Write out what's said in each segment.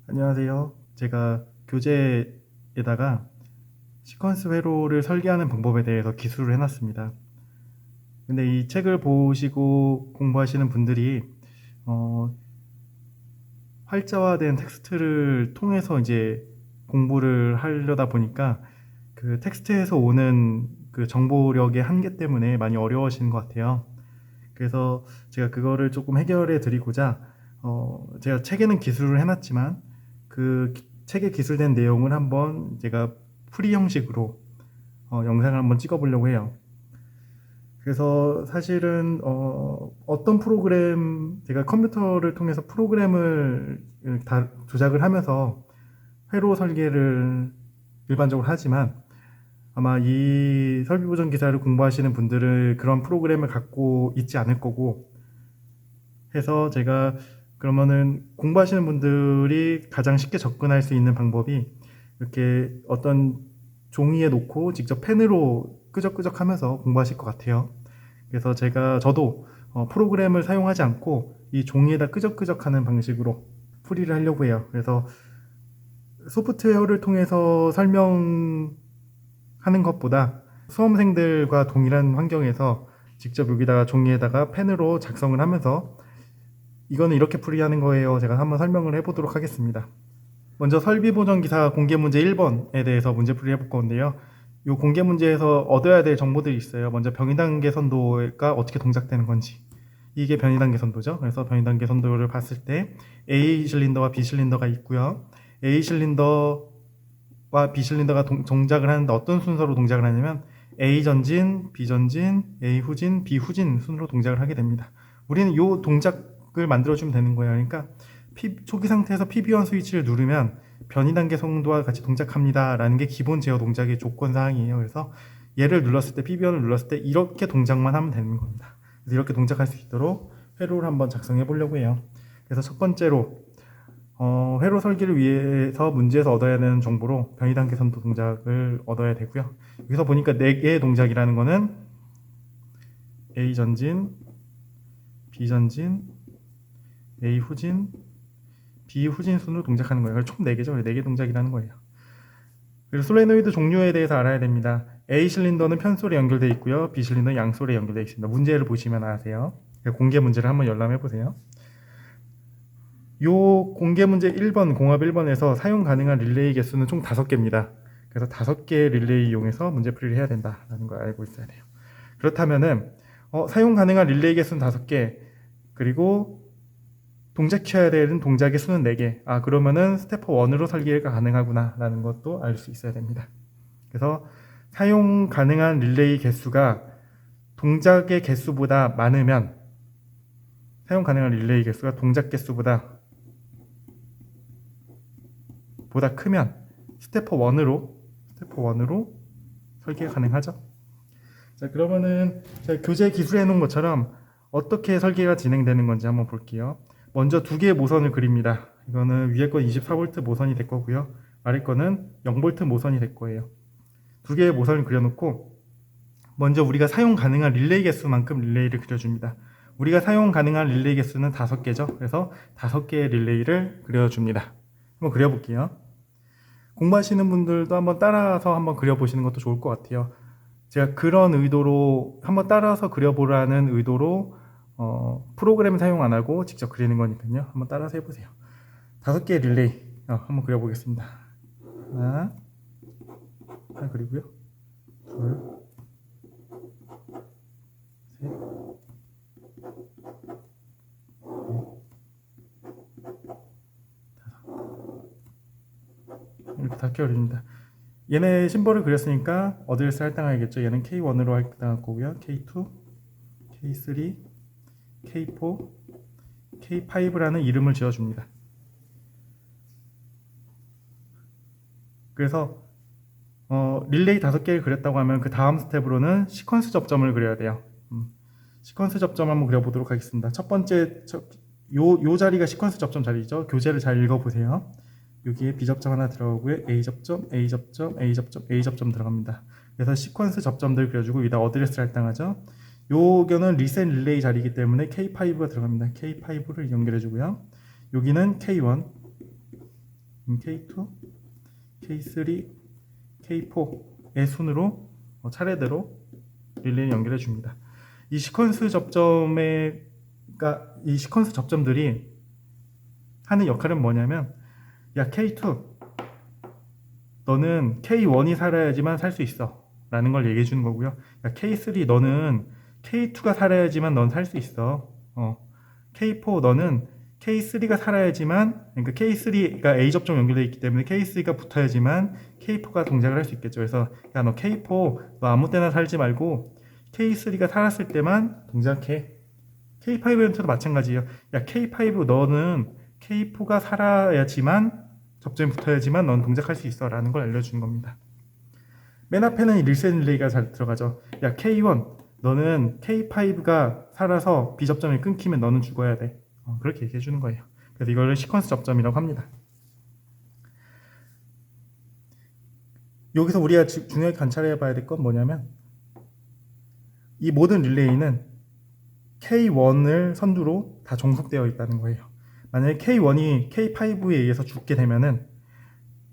안녕하세요. 제가 교재에다가 시퀀스 회로를 설계하는 방법에 대해서 기술을 해놨습니다. 근데 이 책을 보시고 공부하시는 분들이 어, 활자화된 텍스트를 통해서 이제 공부를 하려다 보니까 그 텍스트에서 오는 그 정보력의 한계 때문에 많이 어려워하시는 것 같아요. 그래서 제가 그거를 조금 해결해 드리고자 제가 책에는 기술을 해놨지만 그 책에 기술된 내용을 한번 제가 풀이 형식으로 영상을 한번 찍어보려고 해요. 그래서 사실은 어떤 프로그램, 제가 컴퓨터를 통해서 프로그램을 다 조작을 하면서 회로 설계를 일반적으로 하지만 아마 이 설비보정 기사를 공부하시는 분들은 그런 프로그램을 갖고 있지 않을 거고 해서 제가 그러면은 공부하시는 분들이 가장 쉽게 접근할 수 있는 방법이 이렇게 어떤 종이에 놓고 직접 펜으로 끄적끄적 하면서 공부하실 것 같아요. 그래서 저도 프로그램을 사용하지 않고 이 종이에다 끄적끄적 하는 방식으로 풀이를 하려고 해요. 그래서 소프트웨어를 통해서 설명하는 것보다 수험생들과 동일한 환경에서 직접 여기다가 종이에다가 펜으로 작성을 하면서 이거는 이렇게 풀이하는 거예요. 제가 한번 설명을 해보도록 하겠습니다. 먼저 설비보정기사 공개문제 1번에 대해서 문제풀이 해볼 건데요. 이 공개문제에서 얻어야 될 정보들이 있어요. 먼저 변이단계 선도가 어떻게 동작되는 건지. 이게 변이단계 선도죠. 그래서 변이단계 선도를 봤을 때 A 실린더와 B 실린더가 있고요. A 실린더와 B 실린더가 동작을 하는데 어떤 순서로 동작을 하냐면 A 전진, B 전진, A 후진, B 후진 순으로 동작을 하게 됩니다. 우리는 이 동작을 만들어주면 되는 거예요. 그러니까 초기 상태에서 PB1 스위치를 누르면 변이단계 성도와 같이 동작합니다 라는 게 기본 제어 동작의 조건 사항이에요. 그래서 얘를 눌렀을 때 PB1을 눌렀을 때 이렇게 동작만 하면 되는 겁니다. 그래서 이렇게 동작할 수 있도록 회로를 한번 작성해 보려고 해요. 그래서 첫 번째로 회로 설계를 위해서 문제에서 얻어야 되는 정보로 변이단계 선도 동작을 얻어야 되고요. 여기서 보니까 4개의 동작이라는 거는 A 전진, B 전진, A 후진, B 후진 순으로 동작하는 거예요. 총 4개죠. 4개 동작이라는 거예요. 그리고 솔레노이드 종류에 대해서 알아야 됩니다. A 실린더는 편솔에 연결되어 있고요. B 실린더는 양솔에 연결되어 있습니다. 문제를 보시면 아세요. 공개 문제를 한번 열람해 보세요. 요 공개 문제 1번, 공합 1번에서 사용 가능한 릴레이 개수는 총 5개입니다. 그래서 5개의 릴레이 이용해서 문제풀이를 해야 된다는 걸 알고 있어야 돼요. 그렇다면은 사용 가능한 릴레이 개수는 5개, 그리고 동작해야 되는 동작의 수는 4개. 그러면은 스테퍼 1으로 설계가 가능하구나 라는 것도 알 수 있어야 됩니다. 그래서 사용 가능한 릴레이 개수가 동작의 개수보다 많으면, 사용 가능한 릴레이 개수가 동작 개수보다 크면 스테퍼 1으로 설계가 가능하죠. 자, 그러면은 제가 교재 기술해 놓은 것처럼 어떻게 설계가 진행되는 건지 한번 볼게요. 먼저 2개의 모선을 그립니다. 이거는 위에 건 24V 모선이 될 거고요. 아래 거는 0V 모선이 될 거예요. 2개의 모선을 그려놓고 먼저 우리가 사용 가능한 릴레이 개수만큼 릴레이를 그려줍니다. 우리가 사용 가능한 릴레이 개수는 5개죠. 그래서 5개의 릴레이를 그려줍니다. 한번 그려볼게요. 공부하시는 분들도 한번 따라서 한번 그려보시는 것도 좋을 것 같아요. 제가 그런 의도로 한번 따라서 그려보라는 의도로 프로그램 사용 안 하고 직접 그리는 거니까요. 한번 따라서 해보세요. 5개의 릴레이 한번 그려보겠습니다. 하나 그리고요. 둘, 셋, 이렇게 5개 그립니다. 얘네 심벌을 그렸으니까 어드레스 할당하겠죠. 얘는 K1으로 할당할 거고요. K2, K3, K4, K5라는 이름을 지어줍니다. 그래서 릴레이 5개를 그렸다고 하면 그 다음 스텝으로는 시퀀스 접점을 그려야 돼요. 시퀀스 접점 한번 그려보도록 하겠습니다. 첫 번째 요 자리가 시퀀스 접점 자리죠. 교재를 잘 읽어보세요. 여기에 B 접점 하나 들어가고요. A 접점, A 접점, A 접점, A 접점 들어갑니다. 그래서 시퀀스 접점들 그려주고 위다 어드레스를 할당하죠. 요거는 리셋 릴레이 자리이기 때문에 K5가 들어갑니다. K5를 연결해주고요. 여기는 K1, K2, K3, K4의 순으로 차례대로 릴레이를 연결해 줍니다. 이 시퀀스 접점들이 하는 역할은 뭐냐면, 야 K2, 너는 K1이 살아야지만 살 수 있어 라는 걸 얘기해 주는 거고요. 야 K3, 너는 K2가 살아야지만 넌 살 수 있어. K4, 너는 K3가 살아야지만, 그러니까 K3가 A 접점 연결되어 있기 때문에 K3가 붙어야지만 K4가 동작을 할 수 있겠죠. 그래서 야 너 K4, 너 아무 때나 살지 말고 K3가 살았을 때만 동작해. K5한테도 마찬가지예요. 야 K5, 너는 K4가 살아야지만, 접점이 붙어야지만 넌 동작할 수 있어 라는 걸 알려주는 겁니다. 맨 앞에는 릴센 릴레이가 잘 들어가죠. 야 K1, 너는 K5가 살아서 B 접점이 끊기면 너는 죽어야 돼. 그렇게 얘기해 주는 거예요. 그래서 이걸 시퀀스 접점이라고 합니다. 여기서 우리가 중요하게 관찰해 봐야 될 건 뭐냐면, 이 모든 릴레이는 K1을 선두로 다 종속되어 있다는 거예요. 만약에 K1이 K5에 의해서 죽게 되면은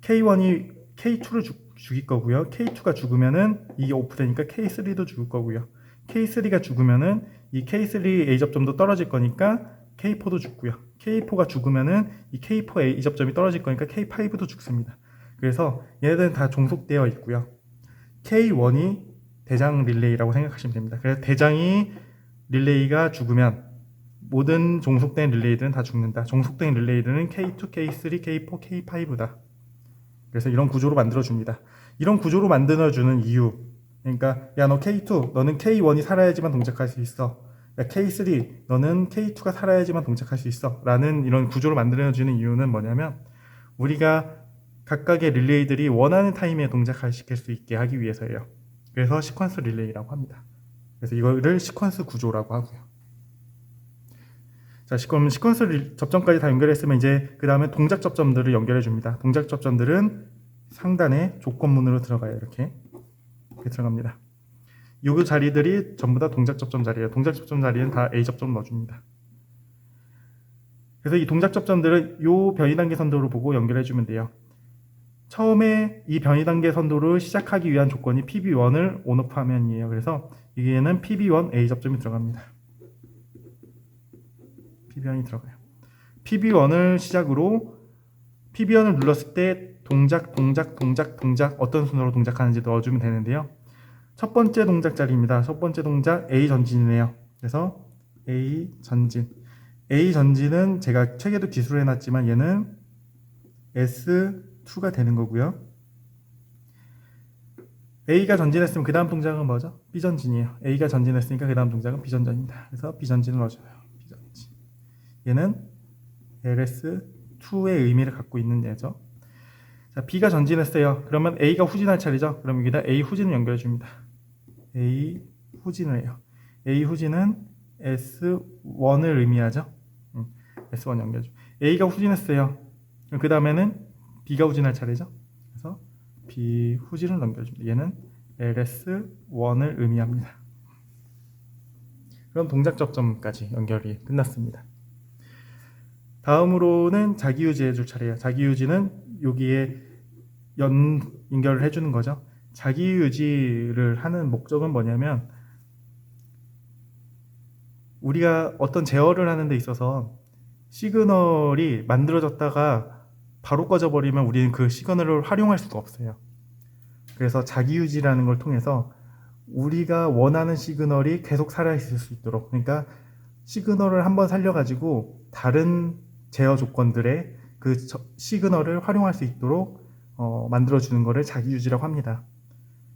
K1이 K2를 죽일 거고요. K2가 죽으면은 이게 오프되니까 K3도 죽을 거고요. K3가 죽으면은 이 K3 A 접점도 떨어질 거니까 K4도 죽고요. K4가 죽으면은 이 K4 A 접점이 떨어질 거니까 K5도 죽습니다. 그래서 얘네들은 다 종속되어 있고요. K1이 대장 릴레이라고 생각하시면 됩니다. 그래서 대장이 릴레이가 죽으면 모든 종속된 릴레이들은 다 죽는다. 종속된 릴레이들은 K2, K3, K4, K5다. 그래서 이런 구조로 만들어줍니다. 이런 구조로 만들어주는 이유, 그러니까 야 너 K2, 너는 K1이 살아야지만 동작할 수 있어. 야 K3, 너는 K2가 살아야지만 동작할 수 있어 라는 이런 구조를 만들어주는 이유는 뭐냐면, 우리가 각각의 릴레이들이 원하는 타임에 동작시킬 수 있게 하기 위해서예요. 그래서 시퀀스 릴레이라고 합니다. 그래서 이거를 시퀀스 구조라고 하고요. 자, 그럼 시퀀스 접점까지 다 연결했으면 이제 그 다음에 동작 접점들을 연결해 줍니다. 동작 접점들은 상단에 조건문으로 들어가요. 이렇게 들어갑니다. 요 자리들이 전부 다 동작 접점 자리예요. 동작 접점 자리는 다 A 접점 넣어줍니다. 그래서 이 동작 접점들을 요 변이 단계 선도로 보고 연결해 주면 돼요. 처음에 이 변이 단계 선도를 시작하기 위한 조건이 PB1을 온오프 하면이에요. 그래서 여기에는 PB1 A 접점이 들어갑니다. PB1이 들어가요. PB1을 시작으로 PB1을 눌렀을 때 동작 어떤 순서로 동작하는지 넣어주면 되는데요. 첫 번째 동작 자리입니다. 첫 번째 동작 A 전진이네요. 그래서 A 전진. A 전진은 제가 책에도 기술을 해놨지만 얘는 S2가 되는 거고요. A가 전진했으면 그 다음 동작은 뭐죠? B 전진이에요. A가 전진했으니까 그 다음 동작은 B 전진입니다. 그래서 B 전진을 넣어줘요. B 전진. 얘는 LS2의 의미를 갖고 있는 예죠. 자, B가 전진했어요. 그러면 A가 후진할 차례죠. 그럼 여기다 A 후진을 연결해 줍니다. A 후진을 해요. A 후진은 S1을 의미하죠. S1 연결해 줘. A가 후진했어요. 그 다음에는 B가 후진할 차례죠. 그래서 B 후진을 넘겨줍니다. 얘는 LS1을 의미합니다. 그럼 동작 접점까지 연결이 끝났습니다. 다음으로는 자기유지 해줄 차례예요. 자기유지는 여기에 연결을 해주는 거죠. 자기유지를 하는 목적은 뭐냐면, 우리가 어떤 제어를 하는 데 있어서 시그널이 만들어졌다가 바로 꺼져버리면 우리는 그 시그널을 활용할 수가 없어요. 그래서 자기유지라는 걸 통해서 우리가 원하는 시그널이 계속 살아있을 수 있도록, 그러니까 시그널을 한번 살려가지고 다른 제어 조건들의 그 시그널을 활용할 수 있도록 만들어주는 것을 자기유지라고 합니다.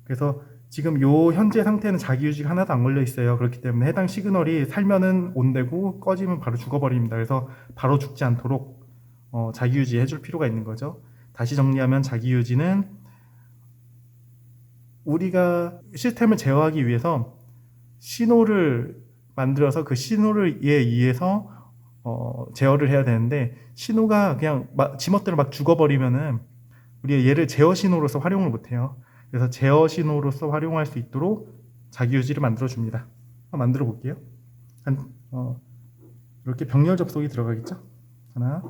그래서 지금 요 현재 상태는 자기유지가 하나도 안 걸려 있어요. 그렇기 때문에 해당 시그널이 살면은 온되고 꺼지면 바로 죽어버립니다. 그래서 바로 죽지 않도록 자기유지 해줄 필요가 있는 거죠. 다시 정리하면 자기유지는 우리가 시스템을 제어하기 위해서 신호를 만들어서 그 신호에 의해서 제어를 해야 되는데, 신호가 그냥 지멋대로 막 죽어버리면은 우리가 얘를 제어 신호로서 활용을 못해요. 그래서 제어 신호로서 활용할 수 있도록 자기유지를 만들어 줍니다. 한번 만들어 볼게요. 이렇게 병렬 접속이 들어가겠죠. 하나,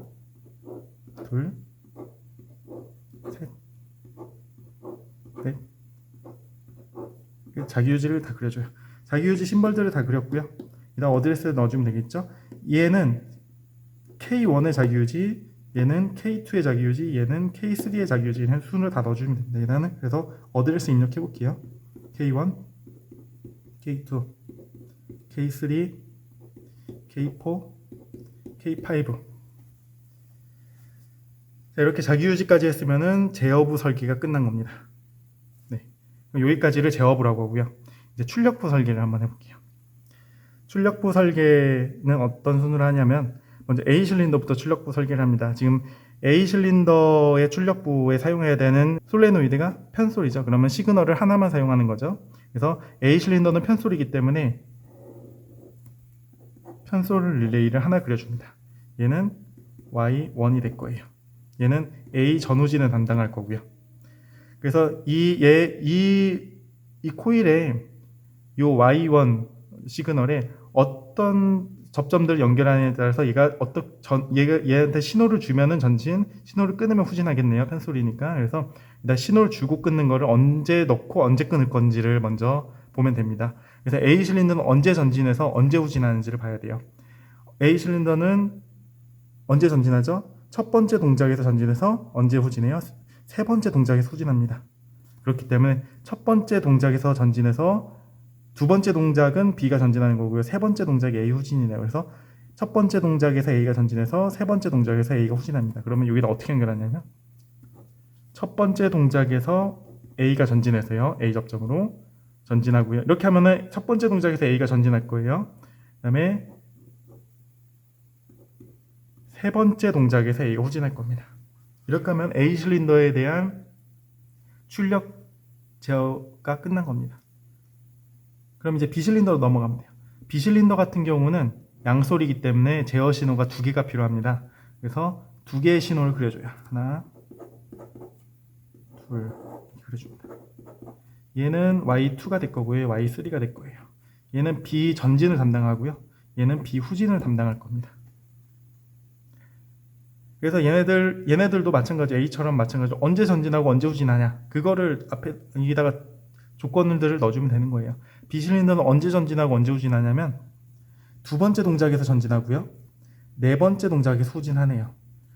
둘, 셋, 넷. 자기유지를 다 그려줘요. 자기유지 심벌들을 다 그렸고요. 이다음 어드레스를 넣어주면 되겠죠. 얘는 K1의 자기유지, 얘는 K2의 자기유지, 얘는 K3의 자기유지, 이런 순으로 다 넣어주면 됩니다. 얘는 그래서 어드레스 입력해 볼게요. K1, K2, K3, K4, K5. 자, 이렇게 자기유지까지 했으면은 제어부 설계가 끝난 겁니다. 네, 여기까지를 제어부라고 하고요. 이제 출력부 설계를 한번 해볼게요. 출력부 설계는 어떤 순으로 하냐면 먼저 A 실린더부터 출력부 설계를 합니다. 지금 A 실린더의 출력부에 사용해야 되는 솔레노이드가 편솔이죠. 그러면 시그널을 하나만 사용하는 거죠. 그래서 A 실린더는 편솔이기 때문에 편솔 릴레이를 하나 그려줍니다. 얘는 Y1이 될 거예요. 얘는 A 전후진을 담당할 거고요. 그래서 이 코일에 이 Y1 시그널에 어떤 접점들을 연결하느냐에 따라서 얘한테 신호를 주면은 전진, 신호를 끊으면 후진하겠네요. 편솔이니까. 그래서 일단 신호를 주고 끊는 거를 언제 넣고 언제 끊을 건지를 먼저 보면 됩니다. 그래서 A 실린더는 언제 전진해서 언제 후진하는지를 봐야 돼요. A 실린더는 언제 전진하죠? 첫 번째 동작에서 전진해서 언제 후진해요? 세 번째 동작에서 후진합니다. 그렇기 때문에 첫 번째 동작에서 전진해서 두 번째 동작은 B가 전진하는 거고요. 세 번째 동작이 A 후진이네요. 그래서 첫 번째 동작에서 A가 전진해서 세 번째 동작에서 A가 후진합니다. 그러면 여기다 어떻게 연결하냐면 첫 번째 동작에서 A가 전진해서요. A 접점으로 전진하고요. 이렇게 하면은 첫 번째 동작에서 A가 전진할 거예요. 그 다음에 세 번째 동작에서 A가 후진할 겁니다. 이렇게 하면 A 실린더에 대한 출력 제어가 끝난 겁니다. 그럼 이제 B 실린더로 넘어가면 돼요. B 실린더 같은 경우는 양솔이기 때문에 제어 신호가 두 개가 필요합니다. 그래서 두 개의 신호를 그려줘요. 하나, 둘, 이렇게 그려줍니다. 얘는 Y2가 될 거고요. Y3가 될 거예요. 얘는 B 전진을 담당하고요. 얘는 B 후진을 담당할 겁니다. 그래서 얘네들도 마찬가지, A처럼 마찬가지로 언제 전진하고 언제 후진하냐, 그거를 앞에 여기다가 조건들을 넣어주면 되는 거예요. B 실린더는 언제 전진하고 언제 후진하냐면 두 번째 동작에서 전진하고요. 네 번째 동작에서 후진하네요.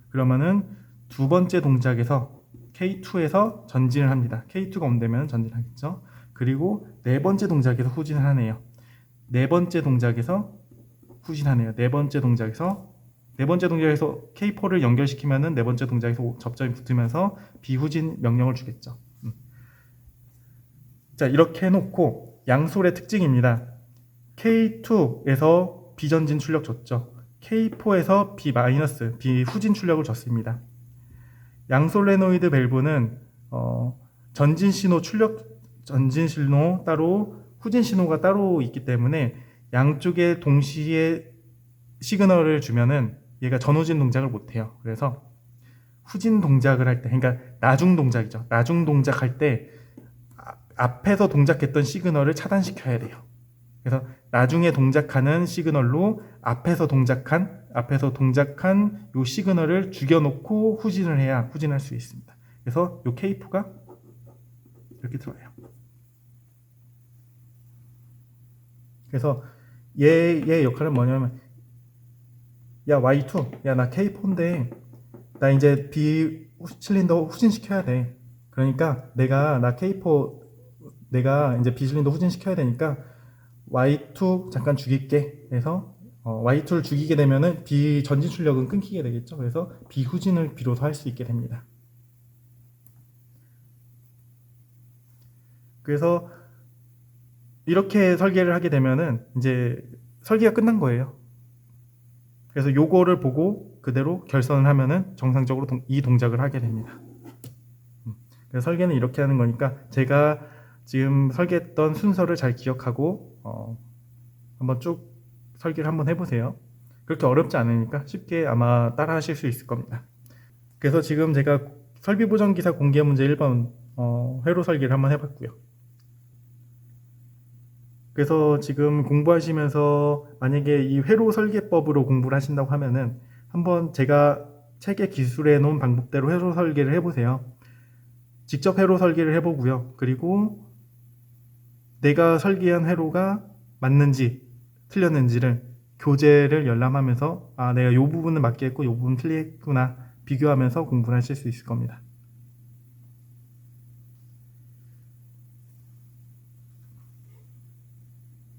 그러면은 두 번째 동작에서 K2에서 전진을 합니다. K2가 온다면 전진하겠죠. 그리고 네 번째 동작에서 후진을 하네요. 네 번째 동작에서 후진하네요. 네 번째 동작에서 K4를 연결시키면은 네 번째 동작에서 접점이 붙으면서 비후진 명령을 주겠죠. 자, 이렇게 해놓고 양솔의 특징입니다. K2에서 비전진 출력 줬죠. K4에서 비후진 출력을 줬습니다. 양솔레노이드 밸브는 전진 신호 따로 후진 신호가 따로 있기 때문에 양쪽에 동시에 시그널을 주면은 얘가 전후진 동작을 못해요. 그래서 후진 동작을 할 때, 그러니까 나중 동작이죠. 나중 동작할 때 앞에서 동작했던 시그널을 차단시켜야 돼요. 그래서 나중에 동작하는 시그널로 앞에서 동작한 요 시그널을 죽여놓고 후진을 해야 후진할 수 있습니다. 그래서 요 K4가 이렇게 들어와요. 그래서 얘의 역할은 뭐냐면, 야 Y2, 야 나 K4인데 나 이제 B 실린더 후진시켜야 돼. 그러니까 나 K4 내가 이제 B 실린더 후진시켜야 되니까 Y2 잠깐 죽일게 해서 Y2를 죽이게 되면은 B 전진 출력은 끊기게 되겠죠. 그래서 B 후진을 비로소 할 수 있게 됩니다. 그래서 이렇게 설계를 하게 되면은 이제 설계가 끝난 거예요. 그래서 요거를 보고 그대로 결선을 하면은 정상적으로 이 동작을 하게 됩니다. 그래서 설계는 이렇게 하는 거니까 제가 지금 설계했던 순서를 잘 기억하고 한번 쭉 설계를 한번 해보세요. 그렇게 어렵지 않으니까 쉽게 아마 따라 하실 수 있을 겁니다. 그래서 지금 제가 설비보전기사 공개 문제 1번 회로 설계를 한번 해봤고요. 그래서 지금 공부하시면서 만약에 이 회로 설계법으로 공부를 하신다고 하면은 한번 제가 책에 기술해 놓은 방법대로 회로 설계를 해보세요. 직접 회로 설계를 해보고요. 그리고 내가 설계한 회로가 맞는지 틀렸는지를 교재를 열람하면서 아, 내가 이 부분은 맞게 했고 이 부분은 틀렸구나 비교하면서 공부를 하실 수 있을 겁니다.